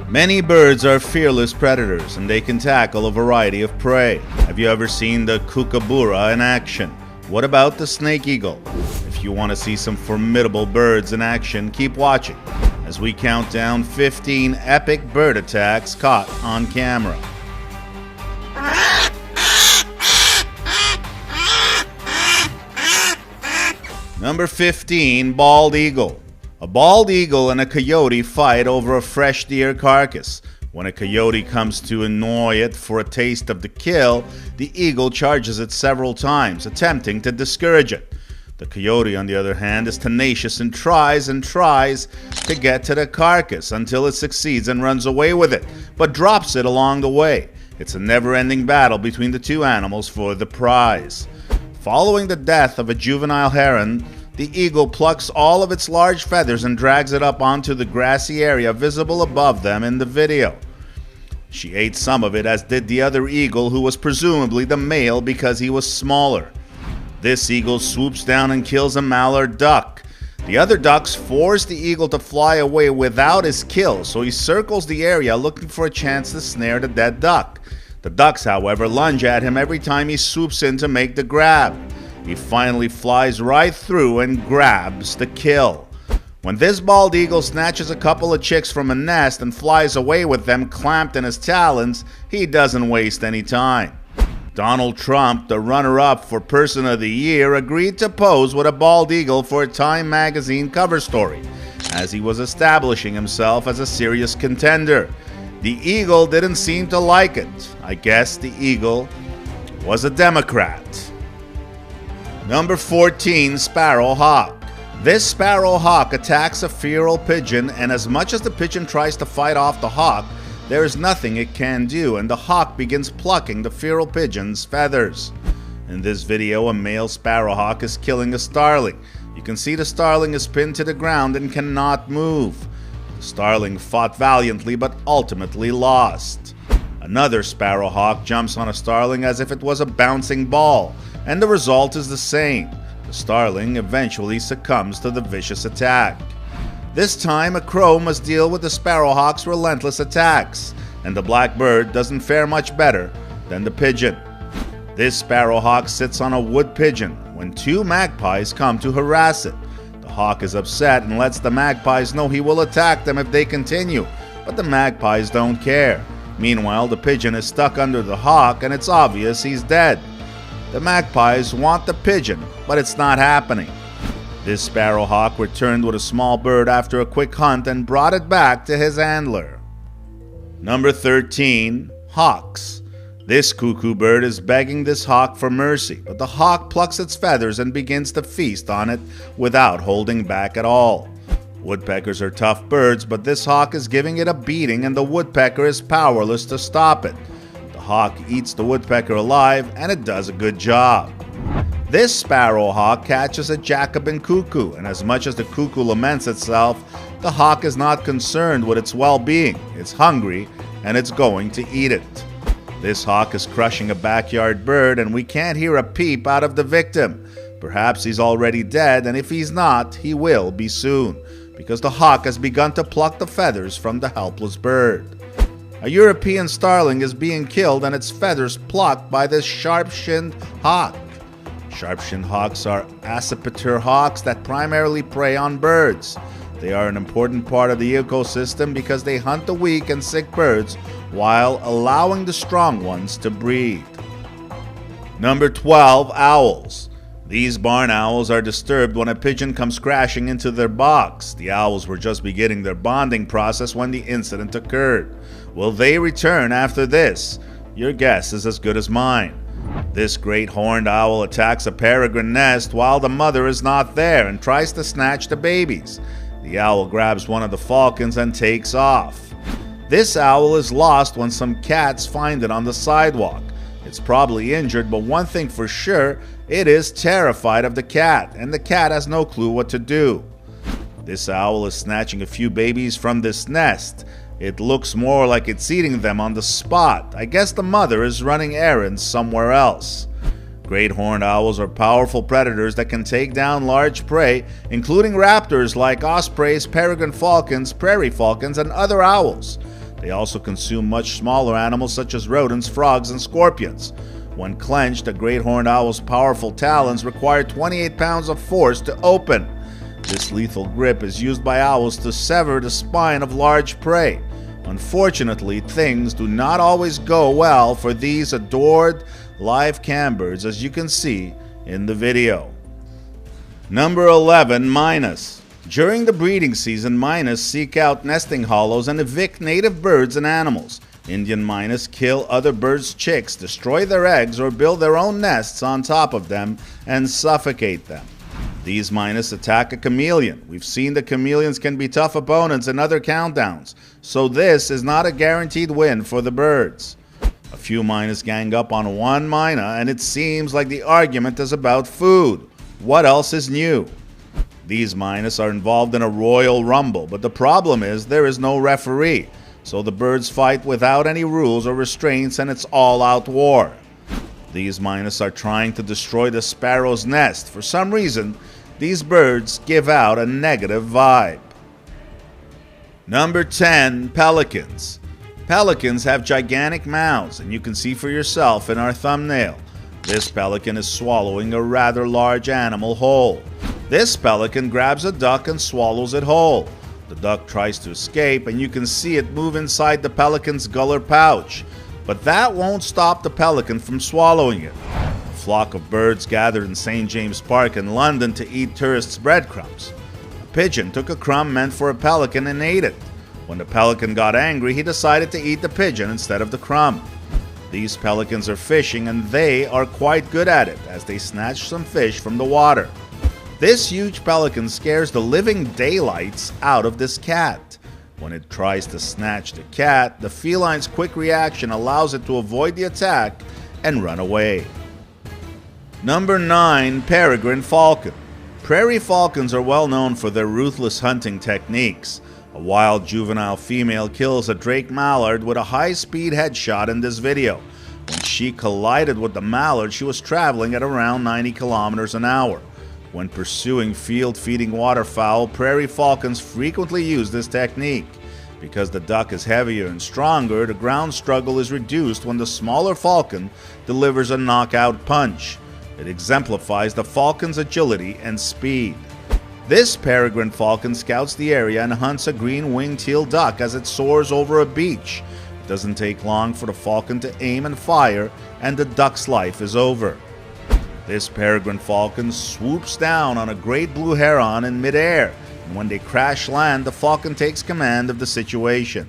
Many birds are fearless predators and they can tackle a variety of prey. Have you ever seen the kookaburra in action? What about the snake eagle? If you want to see some formidable birds in action, keep watching as we count down 15 epic bird attacks caught on camera. Number 15, bald eagle. A bald eagle and a coyote fight over a fresh deer carcass. When a coyote comes to annoy it for a taste of the kill, the eagle charges it several times, attempting to discourage it. The coyote, on the other hand, is tenacious and tries to get to the carcass until it succeeds and runs away with it, but drops it along the way. It's a never-ending battle between the two animals for the prize. Following the death of a juvenile heron, the eagle plucks all of its large feathers and drags it up onto the grassy area visible above them in the video. She ate some of it, as did the other eagle, who was presumably the male because he was smaller. This eagle swoops down and kills a mallard duck. The other ducks force the eagle to fly away without his kill, so he circles the area looking for a chance to snare the dead duck. The ducks, however, lunge at him every time he swoops in to make the grab. He finally flies right through and grabs the kill. When this bald eagle snatches a couple of chicks from a nest and flies away with them clamped in his talons, he doesn't waste any time. Donald Trump, the runner-up for Person of the Year, agreed to pose with a bald eagle for a Time magazine cover story, as he was establishing himself as a serious contender. The eagle didn't seem to like it. I guess the eagle was a Democrat. Number 14, sparrow hawk. This sparrow hawk attacks a feral pigeon, and as much as the pigeon tries to fight off the hawk, there is nothing it can do, and the hawk begins plucking the feral pigeon's feathers. In this video, a male sparrowhawk is killing a starling. You can see the starling is pinned to the ground and cannot move. The starling fought valiantly but ultimately lost. Another sparrowhawk jumps on a starling as if it was a bouncing ball, and the result is the same. The starling eventually succumbs to the vicious attack. This time, a crow must deal with the sparrowhawk's relentless attacks, and the blackbird doesn't fare much better than the pigeon. This sparrowhawk sits on a wood pigeon when two magpies come to harass it. The hawk is upset and lets the magpies know he will attack them if they continue, but the magpies don't care. Meanwhile, the pigeon is stuck under the hawk and it's obvious he's dead. The magpies want the pigeon, but it's not happening. This sparrowhawk returned with a small bird after a quick hunt and brought it back to his handler. Number 13, hawks. This cuckoo bird is begging this hawk for mercy, but the hawk plucks its feathers and begins to feast on it without holding back at all. Woodpeckers are tough birds, but this hawk is giving it a beating and the woodpecker is powerless to stop it. The hawk eats the woodpecker alive, and it does a good job. This sparrowhawk catches a Jacobin cuckoo, and as much as the cuckoo laments itself, the hawk is not concerned with its well-being. It's hungry, and it's going to eat it. This hawk is crushing a backyard bird, and we can't hear a peep out of the victim. Perhaps he's already dead, and if he's not, he will be soon, because the hawk has begun to pluck the feathers from the helpless bird. A European starling is being killed and its feathers plucked by this sharp-shinned hawk. Sharp-shinned hawks are accipitor hawks that primarily prey on birds. They are an important part of the ecosystem because they hunt the weak and sick birds while allowing the strong ones to breed. Number 12, owls. These barn owls are disturbed when a pigeon comes crashing into their box. The owls were just beginning their bonding process when the incident occurred. Will they return after this? Your guess is as good as mine. This great horned owl attacks a peregrine nest while the mother is not there and tries to snatch the babies. The owl grabs one of the falcons and takes off. This owl is lost when some cats find it on the sidewalk. It's probably injured, but one thing for sure, it is terrified of the cat, and the cat has no clue what to do. This owl is snatching a few babies from this nest. It looks more like it's eating them on the spot. I guess the mother is running errands somewhere else. Great horned owls are powerful predators that can take down large prey, including raptors like ospreys, peregrine falcons, prairie falcons, and other owls. They also consume much smaller animals such as rodents, frogs, and scorpions. When clenched, a great horned owl's powerful talons require 28 pounds of force to open. This lethal grip is used by owls to sever the spine of large prey. Unfortunately, things do not always go well for these adored live cambirds, as you can see in the video. Number 11. Mynas. During the breeding season, mynas seek out nesting hollows and evict native birds and animals. Indian mynas kill other birds' chicks, destroy their eggs, or build their own nests on top of them and suffocate them. These mynas attack a chameleon. We've seen that chameleons can be tough opponents in other countdowns, so this is not a guaranteed win for the birds. A few mynas gang up on one myna, and it seems like the argument is about food. What else is new? These mynas are involved in a royal rumble, but the problem is there is no referee, so the birds fight without any rules or restraints, and it's all-out war. These mynas are trying to destroy the sparrow's nest. For some reason, these birds give out a negative vibe. Number 10. Pelicans. Pelicans have gigantic mouths, and you can see for yourself in our thumbnail. This pelican is swallowing a rather large animal whole. This pelican grabs a duck and swallows it whole. The duck tries to escape, and you can see it move inside the pelican's gular pouch. But that won't stop the pelican from swallowing it. A flock of birds gathered in St. James Park in London to eat tourists' breadcrumbs. A pigeon took a crumb meant for a pelican and ate it. When the pelican got angry, he decided to eat the pigeon instead of the crumb. These pelicans are fishing, and they are quite good at it, as they snatch some fish from the water. This huge pelican scares the living daylights out of this cat. When it tries to snatch the cat, the feline's quick reaction allows it to avoid the attack and run away. Number 9. Peregrine falcon. Prairie falcons are well known for their ruthless hunting techniques. A wild juvenile female kills a drake mallard with a high-speed headshot in this video. When she collided with the mallard, she was traveling at around 90 kilometers an hour. When pursuing field-feeding waterfowl, prairie falcons frequently use this technique. Because the duck is heavier and stronger, the ground struggle is reduced when the smaller falcon delivers a knockout punch. It exemplifies the falcon's agility and speed. This peregrine falcon scouts the area and hunts a green-winged teal duck as it soars over a beach. It doesn't take long for the falcon to aim and fire, and the duck's life is over. This peregrine falcon swoops down on a great blue heron in midair, and when they crash land, the falcon takes command of the situation.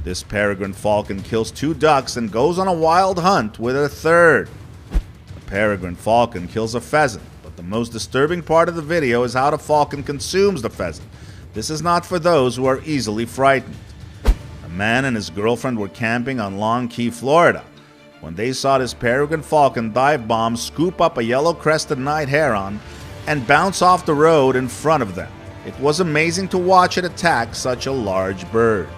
This peregrine falcon kills 2 ducks and goes on a wild hunt with a third. The peregrine falcon kills a pheasant, but the most disturbing part of the video is how the falcon consumes the pheasant. This is not for those who are easily frightened. A man and his girlfriend were camping on Long Key, Florida, when they saw this peregrine falcon dive bomb scoop up a yellow-crested night heron and bounce off the road in front of them. It was amazing to watch it attack such a large bird.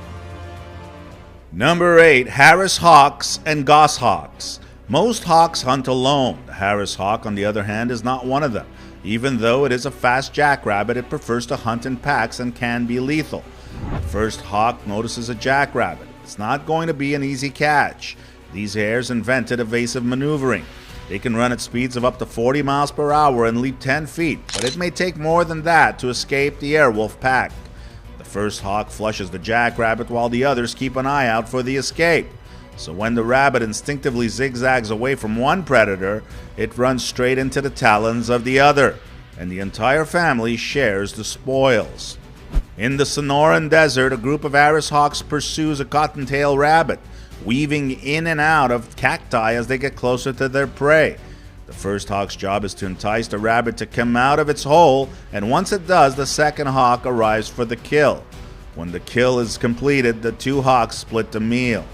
Number 8. Harris hawks and goshawks. Most hawks hunt alone. The Harris hawk, on the other hand, is not one of them. Even though it is a fast jackrabbit, it prefers to hunt in packs and can be lethal. The first hawk notices a jackrabbit. It's not going to be an easy catch. These hares invented evasive maneuvering. They can run at speeds of up to 40 miles per hour and leap 10 feet, but it may take more than that to escape the airwolf pack. The first hawk flushes the jackrabbit while the others keep an eye out for the escape. So when the rabbit instinctively zigzags away from one predator, it runs straight into the talons of the other, and the entire family shares the spoils. In the Sonoran Desert, a group of Harris hawks pursues a cottontail rabbit, weaving in and out of cacti as they get closer to their prey. The first hawk's job is to entice the rabbit to come out of its hole, and once it does, the second hawk arrives for the kill. When the kill is completed, the 2 hawks split the meal.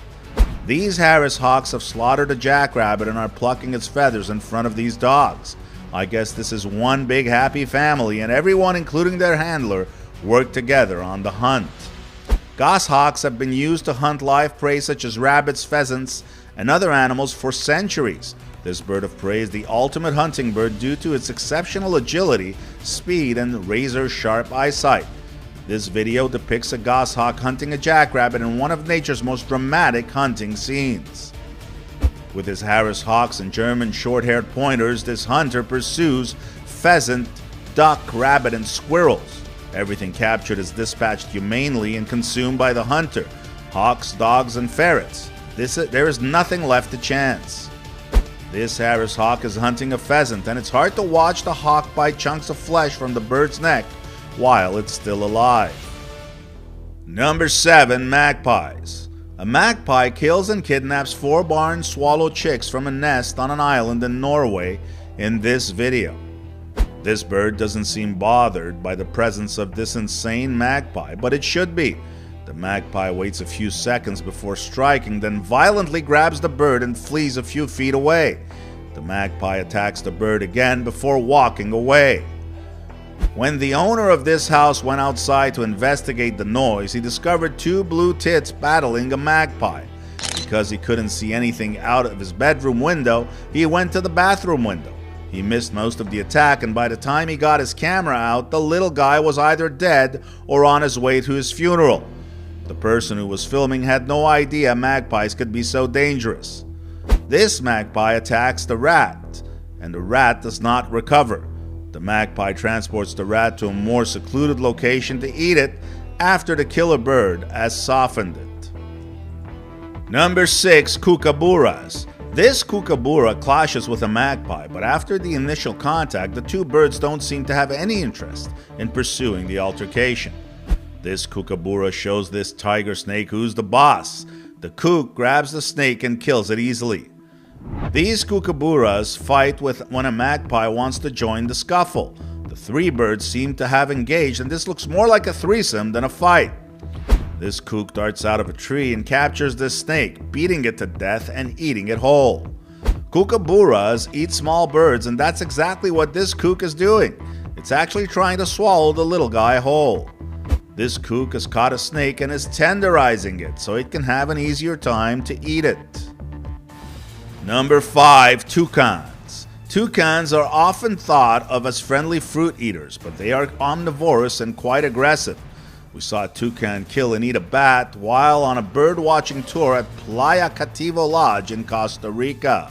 These Harris hawks have slaughtered a jackrabbit and are plucking its feathers in front of these dogs. I guess this is one big happy family, and everyone, including their handler, work together on the hunt. Goshawks have been used to hunt live prey such as rabbits, pheasants, and other animals for centuries. This bird of prey is the ultimate hunting bird due to its exceptional agility, speed, and razor-sharp eyesight. This video depicts a goshawk hunting a jackrabbit in one of nature's most dramatic hunting scenes. With his Harris hawks and German short-haired pointers, this hunter pursues pheasant, duck, rabbit, and squirrels. Everything captured is dispatched humanely and consumed by the hunter: hawks, dogs, and ferrets. There is nothing left to chance. This Harris hawk is hunting a pheasant, and it's hard to watch the hawk bite chunks of flesh from the bird's neck while it's still alive. Number 7. Magpies. A magpie kills and kidnaps 4 barn swallow chicks from a nest on an island in Norway in this video. This bird doesn't seem bothered by the presence of this insane magpie, but it should be. The magpie waits a few seconds before striking, then violently grabs the bird and flees a few feet away. The magpie attacks the bird again before walking away. When the owner of this house went outside to investigate the noise, he discovered 2 blue tits battling a magpie. Because he couldn't see anything out of his bedroom window, he went to the bathroom window. He missed most of the attack, and by the time he got his camera out, the little guy was either dead or on his way to his funeral. The person who was filming had no idea magpies could be so dangerous. This magpie attacks the rat, and the rat does not recover. The magpie transports the rat to a more secluded location to eat it after the killer bird has softened it. Number 6. Kookaburras. This kookaburra clashes with a magpie, but after the initial contact, the 2 birds don't seem to have any interest in pursuing the altercation. This kookaburra shows this tiger snake who's the boss. The kook grabs the snake and kills it easily. These kookaburras fight when a magpie wants to join the scuffle. The 3 birds seem to have engaged, and this looks more like a threesome than a fight. This kook darts out of a tree and captures this snake, beating it to death and eating it whole. Kookaburras eat small birds, and that's exactly what this kook is doing. It's actually trying to swallow the little guy whole. This kook has caught a snake and is tenderizing it so it can have an easier time to eat it. Number 5. Toucans. Toucans are often thought of as friendly fruit eaters, but they are omnivorous and quite aggressive. We saw a toucan kill and eat a bat while on a bird-watching tour at Playa Cativo Lodge in Costa Rica.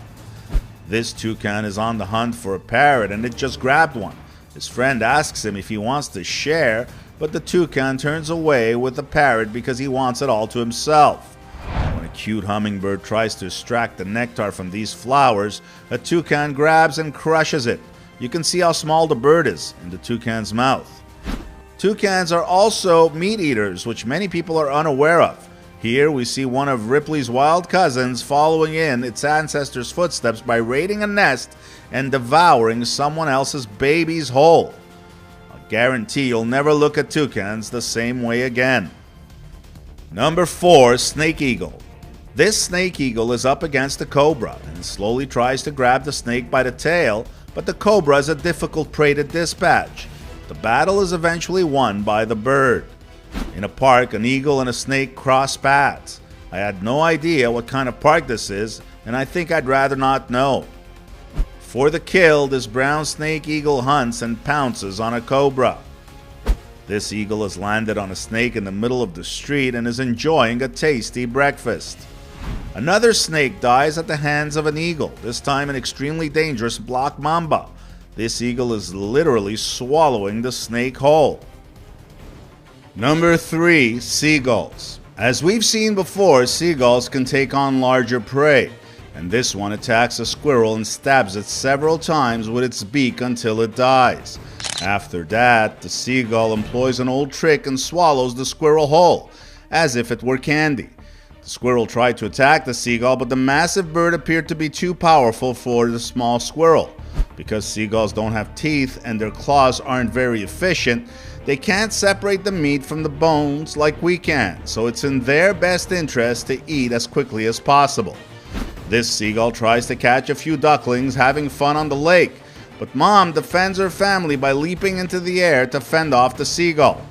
This toucan is on the hunt for a parrot, and it just grabbed one. His friend asks him if he wants to share, but the toucan turns away with the parrot because he wants it all to himself. When a cute hummingbird tries to extract the nectar from these flowers, a toucan grabs and crushes it. You can see how small the bird is in the toucan's mouth. Toucans are also meat eaters, which many people are unaware of. Here we see one of Ripley's wild cousins following in its ancestors' footsteps by raiding a nest and devouring someone else's babies whole. Guarantee you'll never look at toucans the same way again. Number 4. Snake eagle. This snake eagle is up against a cobra and slowly tries to grab the snake by the tail, but the cobra is a difficult prey to dispatch. The battle is eventually won by the bird. In a park, an eagle and a snake cross paths. I had no idea what kind of park this is, and I think I'd rather not know. For the kill, this brown snake eagle hunts and pounces on a cobra. This eagle has landed on a snake in the middle of the street and is enjoying a tasty breakfast. Another snake dies at the hands of an eagle, this time an extremely dangerous black mamba. This eagle is literally swallowing the snake whole. Number 3. Seagulls. As we've seen before, seagulls can take on larger prey, and this one attacks a squirrel and stabs it several times with its beak until it dies. After that, the seagull employs an old trick and swallows the squirrel whole, as if it were candy. The squirrel tried to attack the seagull, but the massive bird appeared to be too powerful for the small squirrel. Because seagulls don't have teeth and their claws aren't very efficient, they can't separate the meat from the bones like we can, so it's in their best interest to eat as quickly as possible. This seagull tries to catch a few ducklings having fun on the lake, but Mom defends her family by leaping into the air to fend off the seagull.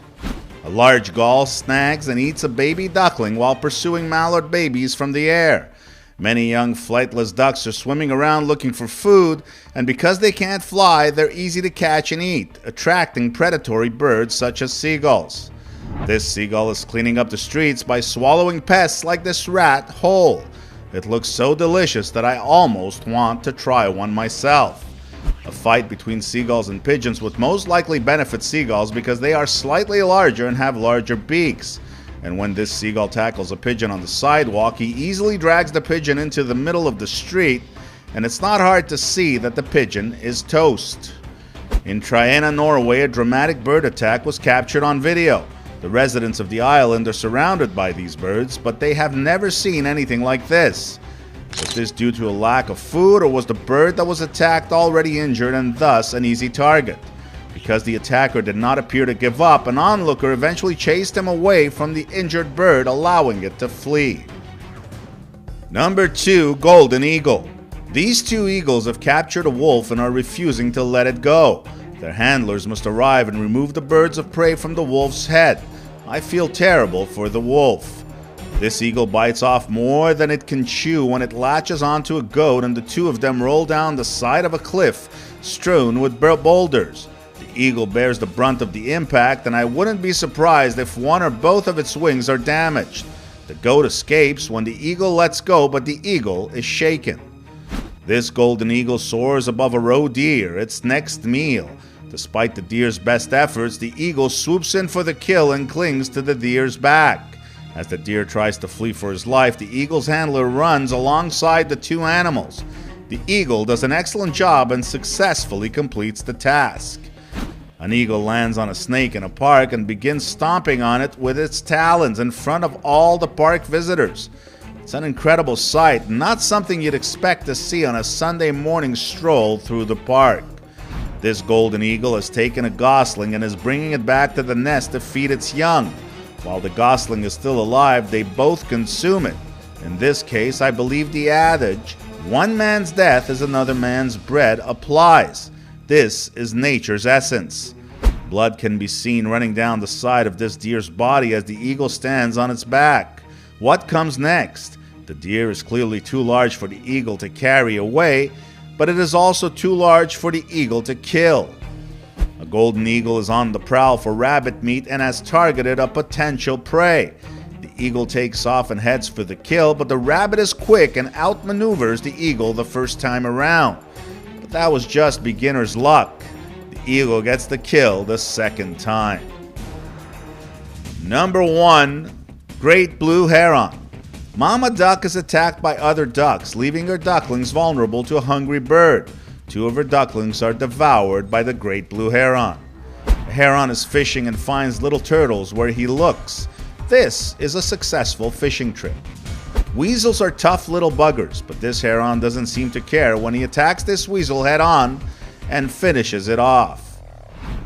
A large gull snags and eats a baby duckling while pursuing mallard babies from the air. Many young flightless ducks are swimming around looking for food, and because they can't fly, they're easy to catch and eat, attracting predatory birds such as seagulls. This seagull is cleaning up the streets by swallowing pests like this rat whole. It looks so delicious that I almost want to try one myself. A fight between seagulls and pigeons would most likely benefit seagulls because they are slightly larger and have larger beaks. And when this seagull tackles a pigeon on the sidewalk, he easily drags the pigeon into the middle of the street, and it's not hard to see that the pigeon is toast. In Triana, Norway, a dramatic bird attack was captured on video. The residents of the island are surrounded by these birds, but they have never seen anything like this. Was this due to a lack of food, or was the bird that was attacked already injured and thus an easy target? Because the attacker did not appear to give up, an onlooker eventually chased him away from the injured bird, allowing it to flee. Number 2. Golden Eagle. These two eagles have captured a wolf and are refusing to let it go. Their handlers must arrive and remove the birds of prey from the wolf's head. I feel terrible for the wolf. This eagle bites off more than it can chew when it latches onto a goat, and the two of them roll down the side of a cliff strewn with boulders. The eagle bears the brunt of the impact, and I wouldn't be surprised if one or both of its wings are damaged. The goat escapes when the eagle lets go, but the eagle is shaken. This golden eagle soars above a roe deer, its next meal. Despite the deer's best efforts, the eagle swoops in for the kill and clings to the deer's back. As the deer tries to flee for his life, the eagle's handler runs alongside the two animals. The eagle does an excellent job and successfully completes the task. An eagle lands on a snake in a park and begins stomping on it with its talons in front of all the park visitors. It's an incredible sight, not something you'd expect to see on a Sunday morning stroll through the park. This golden eagle has taken a gosling and is bringing it back to the nest to feed its young. While the gosling is still alive, they both consume it. In this case, I believe the adage, "One man's death is another man's bread," applies. This is nature's essence. Blood can be seen running down the side of this deer's body as the eagle stands on its back. What comes next? The deer is clearly too large for the eagle to carry away, but it is also too large for the eagle to kill. A golden eagle is on the prowl for rabbit meat and has targeted a potential prey. The eagle takes off and heads for the kill, but the rabbit is quick and outmaneuvers the eagle the first time around. But that was just beginner's luck. The eagle gets the kill the second time. Number 1. Great Blue Heron. Mama duck is attacked by other ducks, leaving her ducklings vulnerable to a hungry bird. Two of her ducklings are devoured by the great blue heron. The heron is fishing and finds little turtles where he looks. This is a successful fishing trip. Weasels are tough little buggers, but this heron doesn't seem to care when he attacks this weasel head on and finishes it off.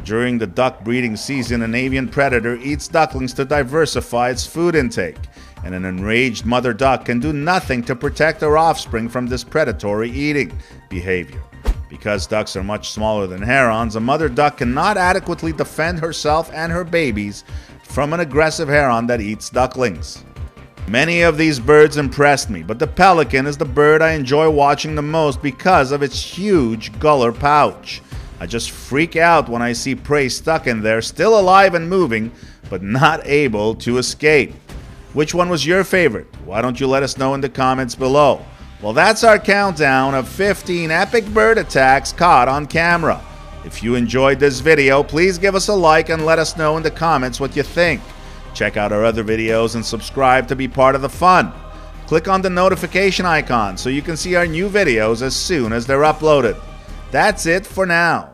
During the duck breeding season, an avian predator eats ducklings to diversify its food intake, and an enraged mother duck can do nothing to protect her offspring from this predatory eating behavior. Because ducks are much smaller than herons, a mother duck cannot adequately defend herself and her babies from an aggressive heron that eats ducklings. Many of these birds impressed me, but the pelican is the bird I enjoy watching the most because of its huge gular pouch. I just freak out when I see prey stuck in there, still alive and moving, but not able to escape. Which one was your favorite? Why don't you let us know in the comments below? Well, that's our countdown of 15 epic bird attacks caught on camera. If you enjoyed this video, please give us a like and let us know in the comments what you think. Check out our other videos and subscribe to be part of the fun. Click on the notification icon so you can see our new videos as soon as they're uploaded. That's it for now.